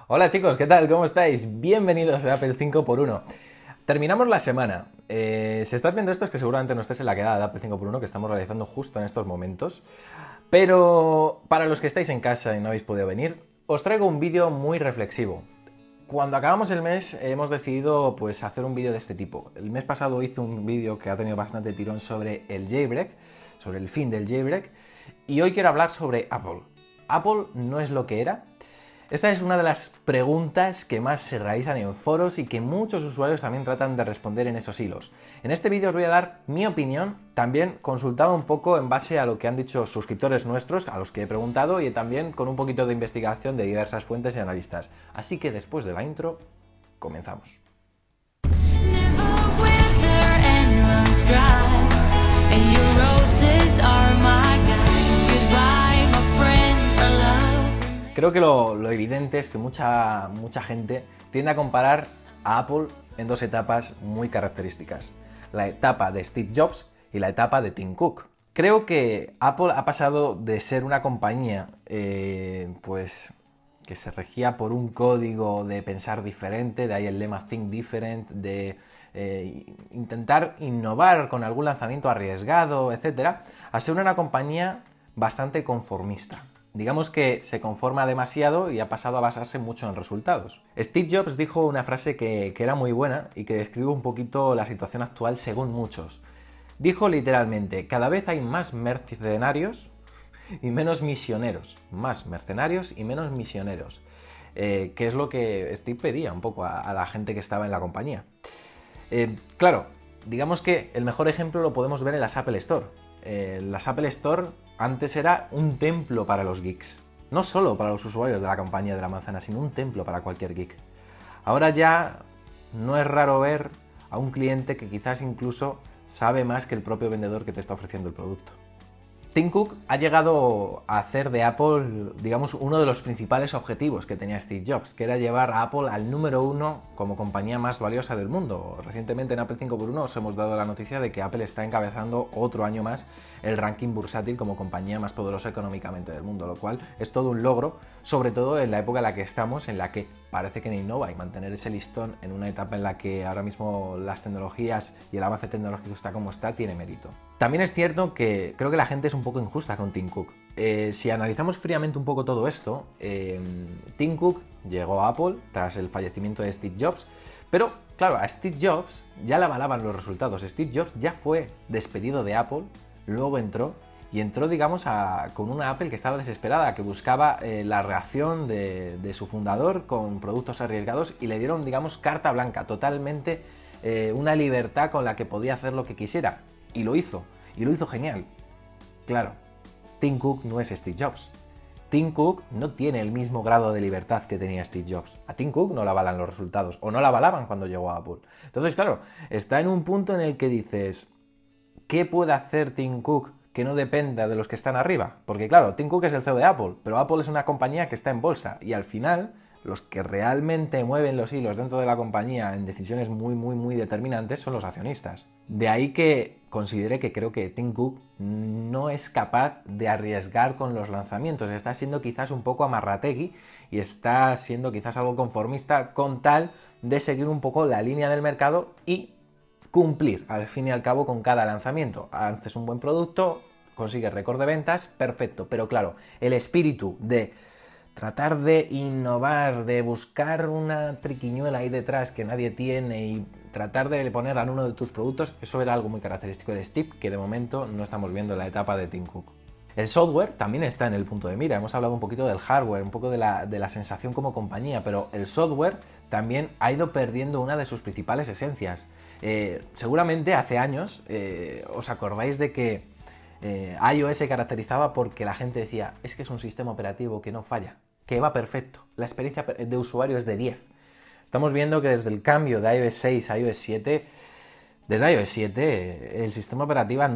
Hola chicos, ¿qué tal? ¿Cómo estáis? Bienvenidos a Apple 5x1. Terminamos la semana. Si estás viendo esto es que seguramente no estés en la quedada de Apple 5x1 que estamos realizando justo en estos momentos. Pero para los que estáis en casa y no habéis podido venir, os traigo un vídeo muy reflexivo. Cuando acabamos el mes hemos decidido pues hacer un vídeo de este tipo. El mes pasado hice un vídeo que ha tenido bastante tirón sobre el jailbreak, sobre el fin del jailbreak, y hoy quiero hablar sobre Apple. ¿Apple no es lo que era? Esta es una de las preguntas que más se realizan en foros y que muchos usuarios también tratan de responder en esos hilos. En este vídeo os voy a dar mi opinión, también consultada un poco en base a lo que han dicho suscriptores nuestros, a los que he preguntado, y también con un poquito de investigación de diversas fuentes y analistas. Así que después de la intro, comenzamos. Creo que lo evidente es que mucha gente tiende a comparar a Apple en dos etapas muy características. La etapa de Steve Jobs y la etapa de Tim Cook. Creo que Apple ha pasado de ser una compañía pues que se regía por un código de pensar diferente, de ahí el lema Think Different, de intentar innovar con algún lanzamiento arriesgado, etc., a ser una compañía bastante conformista. Digamos que se conforma demasiado y ha pasado a basarse mucho en resultados. Steve Jobs dijo una frase que era muy buena y que describe un poquito la situación actual según muchos. Dijo literalmente, cada vez hay más mercenarios y menos misioneros. Más mercenarios y menos misioneros. Que es lo que Steve pedía un poco a la gente que estaba en la compañía. Claro, digamos que el mejor ejemplo lo podemos ver en las Apple Store. Las Apple Store antes era un templo para los geeks. No solo para los usuarios de la compañía de la manzana, sino un templo para cualquier geek. Ahora ya no es raro ver a un cliente que quizás incluso sabe más que el propio vendedor que te está ofreciendo el producto. Tim Cook ha llegado a hacer de Apple, digamos, uno de los principales objetivos que tenía Steve Jobs, que era llevar a Apple al número 1 como compañía más valiosa del mundo. Recientemente en Apple 5x1 os hemos dado la noticia de que Apple está encabezando otro año más el ranking bursátil como compañía más poderosa económicamente del mundo, lo cual es todo un logro, sobre todo en la época en la que estamos, en la que parece que no innova, y mantener ese listón en una etapa en la que ahora mismo las tecnologías y el avance tecnológico está como está, tiene mérito. También es cierto que creo que la gente es un poco injusta con Tim Cook. Si analizamos fríamente un poco todo esto, Tim Cook llegó a Apple tras el fallecimiento de Steve Jobs, pero claro, a Steve Jobs ya le avalaban los resultados. Steve Jobs ya fue despedido de Apple, luego entró, digamos, con una Apple que estaba desesperada, que buscaba la reacción de su fundador con productos arriesgados, y le dieron, digamos, carta blanca, totalmente una libertad con la que podía hacer lo que quisiera. Y lo hizo genial. Claro, Tim Cook no es Steve Jobs. Tim Cook no tiene el mismo grado de libertad que tenía Steve Jobs. A Tim Cook no le avalan los resultados, o no le avalaban cuando llegó a Apple. Entonces, claro, está en un punto en el que dices, ¿qué puede hacer Tim Cook que no dependa de los que están arriba? Porque claro, Tim Cook es el CEO de Apple, pero Apple es una compañía que está en bolsa, y al final los que realmente mueven los hilos dentro de la compañía en decisiones muy determinantes son los accionistas. De ahí que considere que creo que Tim Cook no es capaz de arriesgar con los lanzamientos. Está siendo quizás un poco amarrategui y está siendo quizás algo conformista con tal de seguir un poco la línea del mercado y cumplir al fin y al cabo con cada lanzamiento. Haces un buen producto, consigues récord de ventas, perfecto. Pero claro, el espíritu de tratar de innovar, de buscar una triquiñuela ahí detrás que nadie tiene y tratar de ponerla en uno de tus productos, eso era algo muy característico de Steve, que de momento no estamos viendo en la etapa de Tim Cook. El software también está en el punto de mira. Hemos hablado un poquito del hardware, un poco de la sensación como compañía, pero el software también ha ido perdiendo una de sus principales esencias. Seguramente hace años os acordáis de que iOS se caracterizaba porque la gente decía, es que es un sistema operativo que no falla, que va perfecto, la experiencia de usuario es de 10. Estamos viendo que desde el cambio de iOS 6 a iOS 7, desde iOS 7 el sistema operativo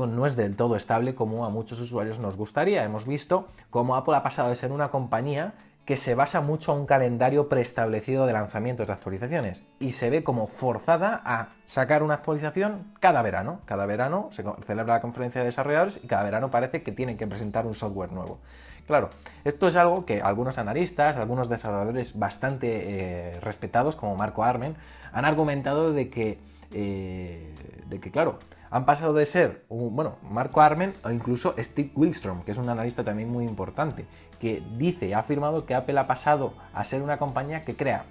no es del todo estable como a muchos usuarios nos gustaría. Hemos visto cómo Apple ha pasado de ser una compañía que se basa mucho a un calendario preestablecido de lanzamientos de actualizaciones y se ve como forzada a sacar una actualización cada verano. Cada verano se celebra la conferencia de desarrolladores y cada verano parece que tienen que presentar un software nuevo. Claro, esto es algo que algunos analistas, algunos desarrolladores bastante respetados, como Marco Arment, han argumentado de que claro, han pasado de ser, Marco Arment o incluso Steve Willstrom, que es un analista también muy importante, que ha afirmado que Apple ha pasado a ser una compañía que crea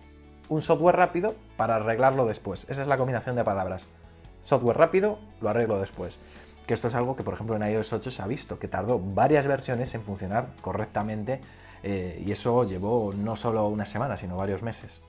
un software rápido para arreglarlo después. Esa es la combinación de palabras. Software rápido, lo arreglo después. Que esto es algo que, por ejemplo, en iOS 8 se ha visto, que tardó varias versiones en funcionar correctamente y eso llevó no solo una semana, sino varios meses.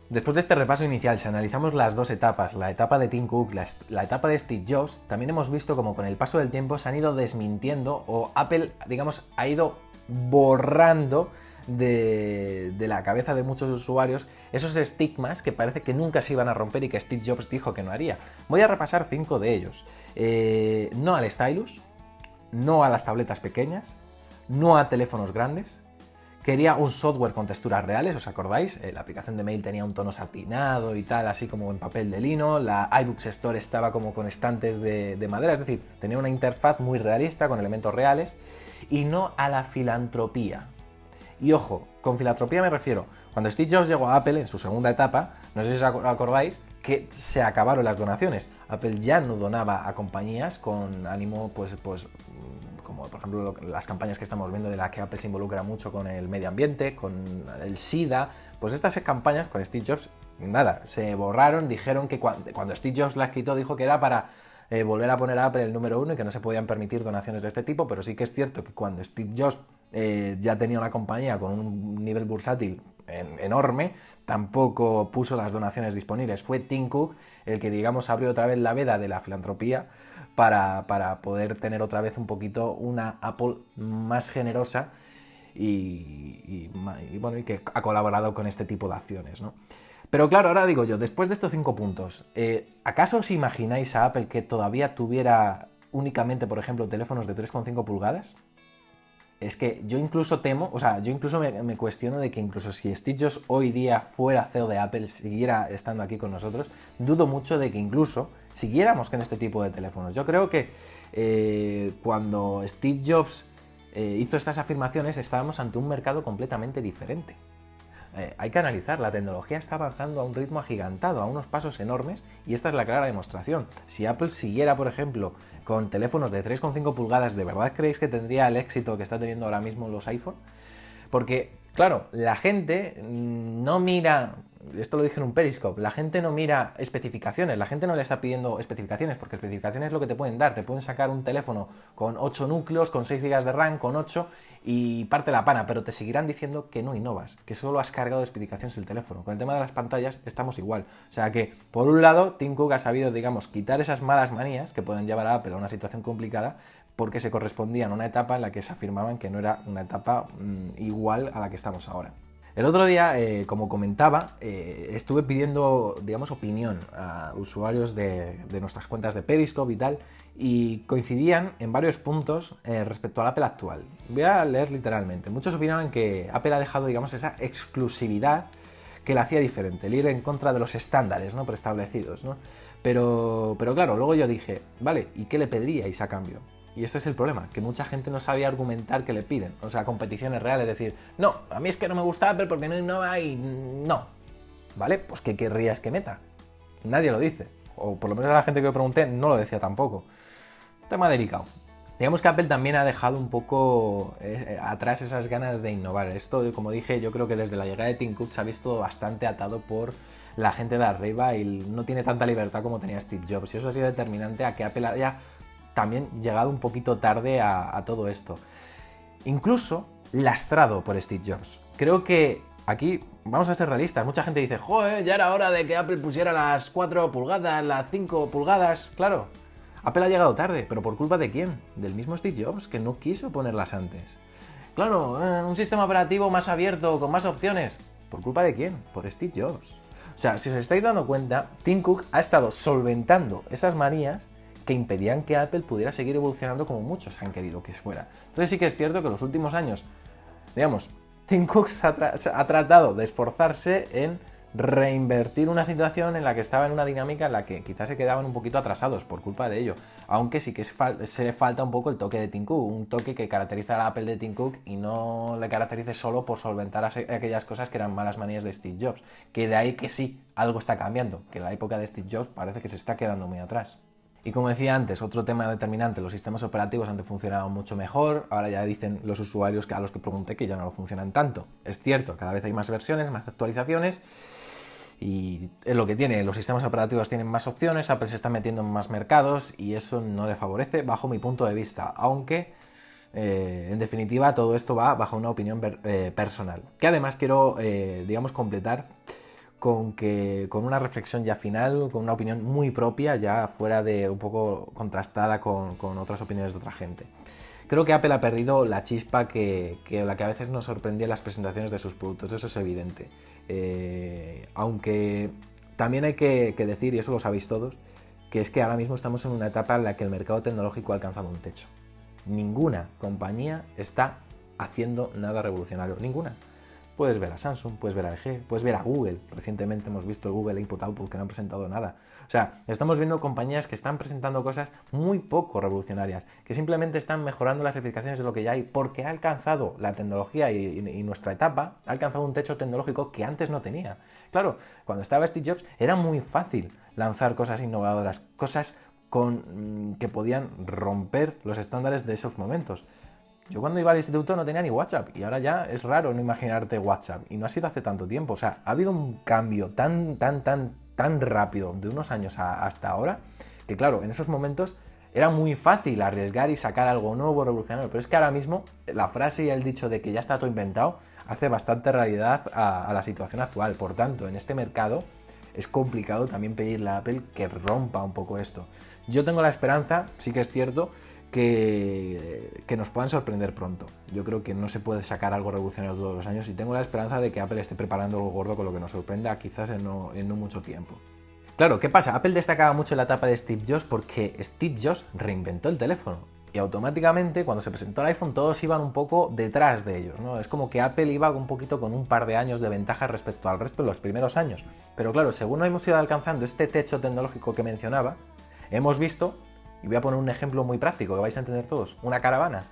Después de este repaso inicial, si analizamos las dos etapas, la etapa de Tim Cook, la etapa de Steve Jobs, también hemos visto como con el paso del tiempo se han ido desmintiendo o Apple, digamos, ha ido borrando de la cabeza de muchos usuarios esos estigmas que parece que nunca se iban a romper y que Steve Jobs dijo que no haría. Voy a repasar 5 de ellos. No al stylus, no a las tabletas pequeñas, no a teléfonos grandes. Quería un software con texturas reales, ¿os acordáis? La aplicación de mail tenía un tono satinado y tal, así como en papel de lino. La iBooks Store estaba como con estantes de madera, es decir, tenía una interfaz muy realista con elementos reales. Y no a la filantropía. Y ojo, con filantropía me refiero, cuando Steve Jobs llegó a Apple en su segunda etapa, no sé si os acordáis, que se acabaron las donaciones. Apple ya no donaba a compañías con ánimo, pues como por ejemplo las campañas que estamos viendo de las que Apple se involucra mucho con el medio ambiente, con el SIDA, pues estas campañas con Steve Jobs, nada, se borraron, dijeron que cuando Steve Jobs las quitó dijo que era para volver a poner a Apple el número 1 y que no se podían permitir donaciones de este tipo, pero sí que es cierto que cuando Steve Jobs ya tenía una compañía con un nivel bursátil enorme, tampoco puso las donaciones disponibles. Fue Tim Cook el que, digamos, abrió otra vez la veda de la filantropía para poder tener otra vez un poquito una Apple más generosa y que ha colaborado con este tipo de acciones, ¿no? Pero claro, ahora digo yo, después de estos 5 puntos, ¿acaso os imagináis a Apple que todavía tuviera únicamente, por ejemplo, teléfonos de 3,5 pulgadas? Es que yo incluso me cuestiono de que incluso si Steve Jobs hoy día fuera CEO de Apple, siguiera estando aquí con nosotros, dudo mucho de que incluso siguiéramos con este tipo de teléfonos. Yo creo que cuando Steve Jobs hizo estas afirmaciones estábamos ante un mercado completamente diferente. Hay que analizar, la tecnología está avanzando a un ritmo agigantado, a unos pasos enormes, y esta es la clara demostración. Si Apple siguiera, por ejemplo, con teléfonos de 3,5 pulgadas, ¿de verdad creéis que tendría el éxito que está teniendo ahora mismo los iPhone? Porque, claro, la gente no mira, esto lo dije en un Periscope, la gente no mira especificaciones, la gente no le está pidiendo especificaciones, porque especificaciones es lo que te pueden dar, te pueden sacar un teléfono con 8 núcleos, con 6 GB de RAM, con 8 y parte la pana, pero te seguirán diciendo que no innovas, que solo has cargado de especificaciones el teléfono. Con el tema de las pantallas estamos igual. O sea que, por un lado, Tim Cook ha sabido, digamos, quitar esas malas manías que pueden llevar a Apple a una situación complicada, porque se correspondían a una etapa en la que se afirmaban que no era una etapa igual a la que estamos ahora. El otro día, como comentaba, estuve pidiendo, digamos, opinión a usuarios de nuestras cuentas de Periscope y tal, y coincidían en varios puntos respecto al Apple actual. Voy a leer literalmente. Muchos opinaban que Apple ha dejado, digamos, esa exclusividad que la hacía diferente, el ir en contra de los estándares, ¿no?, preestablecidos, ¿no? Pero claro, luego yo dije, vale, ¿y qué le pediríais a cambio? Y este es el problema, que mucha gente no sabía argumentar qué le piden, o sea, competiciones reales, es decir, no, a mí es que no me gusta Apple porque no innova y no. ¿Vale? Pues ¿qué querrías que meta? Nadie lo dice, o por lo menos la gente que yo pregunté no lo decía tampoco. Tema delicado. Digamos que Apple también ha dejado un poco atrás esas ganas de innovar. Esto, como dije, yo creo que desde la llegada de Tim Cook se ha visto bastante atado por la gente de arriba y no tiene tanta libertad como tenía Steve Jobs. Y eso ha sido determinante a que Apple haya también llegado un poquito tarde a todo esto. Incluso lastrado por Steve Jobs. Creo que aquí vamos a ser realistas. Mucha gente dice, joder, ya era hora de que Apple pusiera las 4 pulgadas, las 5 pulgadas. Claro, Apple ha llegado tarde, pero ¿por culpa de quién? Del mismo Steve Jobs, que no quiso ponerlas antes. Claro, un sistema operativo más abierto, con más opciones. ¿Por culpa de quién? Por Steve Jobs. O sea, si os estáis dando cuenta, Tim Cook ha estado solventando esas manías que impedían que Apple pudiera seguir evolucionando como muchos han querido que fuera. Entonces sí que es cierto que en los últimos años, digamos, Tim Cook ha tratado de esforzarse en reinvertir una situación en la que estaba en una dinámica en la que quizás se quedaban un poquito atrasados por culpa de ello. Aunque sí que se le falta un poco el toque de Tim Cook, un toque que caracteriza a la Apple de Tim Cook y no le caracterice solo por solventar aquellas cosas que eran malas manías de Steve Jobs. Que de ahí que sí, algo está cambiando, que la época de Steve Jobs parece que se está quedando muy atrás. Y como decía antes, otro tema determinante, los sistemas operativos antes funcionaban mucho mejor, ahora ya dicen los usuarios a los que pregunté que ya no lo funcionan tanto. Es cierto, cada vez hay más versiones, más actualizaciones, y es lo que tiene, los sistemas operativos tienen más opciones, Apple se está metiendo en más mercados y eso no le favorece bajo mi punto de vista, aunque en definitiva todo esto va bajo una opinión personal, que además quiero, digamos, completar con una reflexión ya final, con una opinión muy propia, ya fuera de un poco contrastada con otras opiniones de otra gente. Creo que Apple ha perdido la chispa la que a veces nos sorprendía en las presentaciones de sus productos, eso es evidente. Aunque también hay que decir, y eso lo sabéis todos, que es que ahora mismo estamos en una etapa en la que el mercado tecnológico ha alcanzado un techo. Ninguna compañía está haciendo nada revolucionario, ninguna. Puedes ver a Samsung, puedes ver a LG, puedes ver a Google. Recientemente hemos visto el Google Input Output que no han presentado nada. O sea, estamos viendo compañías que están presentando cosas muy poco revolucionarias, que simplemente están mejorando las especificaciones de lo que ya hay, porque ha alcanzado la tecnología y nuestra etapa, ha alcanzado un techo tecnológico que antes no tenía. Claro, cuando estaba Steve Jobs era muy fácil lanzar cosas innovadoras, cosas que podían romper los estándares de esos momentos. Yo cuando iba al instituto no tenía ni WhatsApp y ahora ya es raro no imaginarte WhatsApp y no ha sido hace tanto tiempo. O sea, ha habido un cambio tan rápido de unos años hasta ahora que claro, en esos momentos era muy fácil arriesgar y sacar algo nuevo, revolucionario. Pero es que ahora mismo la frase y el dicho de que ya está todo inventado hace bastante realidad a la situación actual. Por tanto, en este mercado es complicado también pedirle a Apple que rompa un poco esto. Yo tengo la esperanza, sí que es cierto, que nos puedan sorprender pronto. Yo creo que no se puede sacar algo revolucionario todos los años y tengo la esperanza de que Apple esté preparando algo gordo con lo que nos sorprenda quizás en no mucho tiempo. Claro, ¿qué pasa? Apple destacaba mucho en la etapa de Steve Jobs porque Steve Jobs reinventó el teléfono y automáticamente cuando se presentó el iPhone todos iban un poco detrás de ellos, ¿no? Es como que Apple iba un poquito con un par de años de ventaja respecto al resto de los primeros años. Pero claro, según hemos ido alcanzando este techo tecnológico que mencionaba, hemos visto. Y voy a poner un ejemplo muy práctico que vais a entender todos. Una caravana.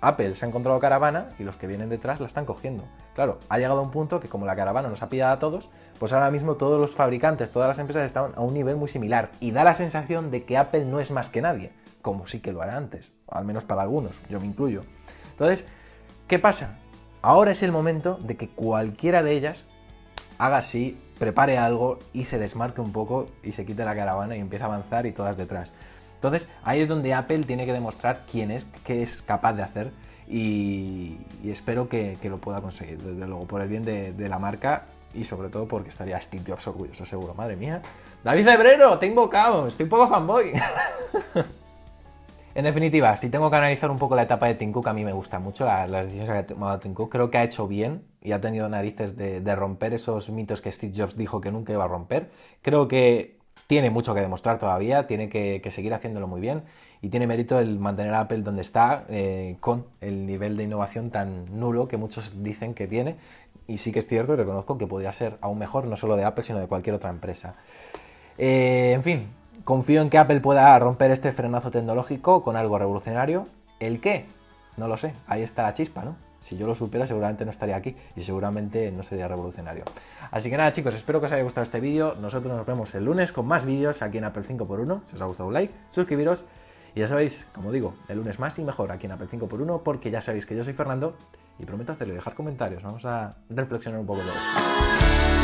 Apple se ha encontrado caravana y los que vienen detrás la están cogiendo. Claro, ha llegado a un punto que como la caravana nos ha pillado a todos, pues ahora mismo todos los fabricantes, todas las empresas están a un nivel muy similar. Y da la sensación de que Apple no es más que nadie, como sí que lo hará antes. Al menos para algunos, yo me incluyo. Entonces, ¿qué pasa? Ahora es el momento de que cualquiera de ellas haga así, prepare algo y se desmarque un poco y se quite la caravana y empiece a avanzar y todas detrás. Entonces, ahí es donde Apple tiene que demostrar quién es, qué es capaz de hacer y espero que lo pueda conseguir, desde luego, por el bien de la marca y sobre todo porque estaría Steve Jobs orgulloso, seguro. Madre mía. David Cebrero, te he invocado, estoy un poco fanboy. En definitiva, si tengo que analizar un poco la etapa de Tim Cook, a mí me gustan mucho las decisiones que ha tomado Tim Cook. Creo que ha hecho bien y ha tenido narices de romper esos mitos que Steve Jobs dijo que nunca iba a romper. Creo que tiene mucho que demostrar todavía, tiene que seguir haciéndolo muy bien y tiene mérito el mantener a Apple donde está con el nivel de innovación tan nulo que muchos dicen que tiene y sí que es cierto y reconozco que podría ser aún mejor, no solo de Apple sino de cualquier otra empresa. En fin, confío en que Apple pueda romper este frenazo tecnológico con algo revolucionario. ¿El qué? No lo sé, ahí está la chispa, ¿no? Si yo lo supiera seguramente no estaría aquí y seguramente no sería revolucionario. Así que nada chicos, espero que os haya gustado este vídeo. Nosotros nos vemos el lunes con más vídeos aquí en Apple 5x1. Si os ha gustado un like, suscribiros y ya sabéis, como digo, el lunes más y mejor aquí en Apple 5x1 porque ya sabéis que yo soy Fernando y prometo hacerlo y dejar comentarios. Vamos a reflexionar un poco de esto.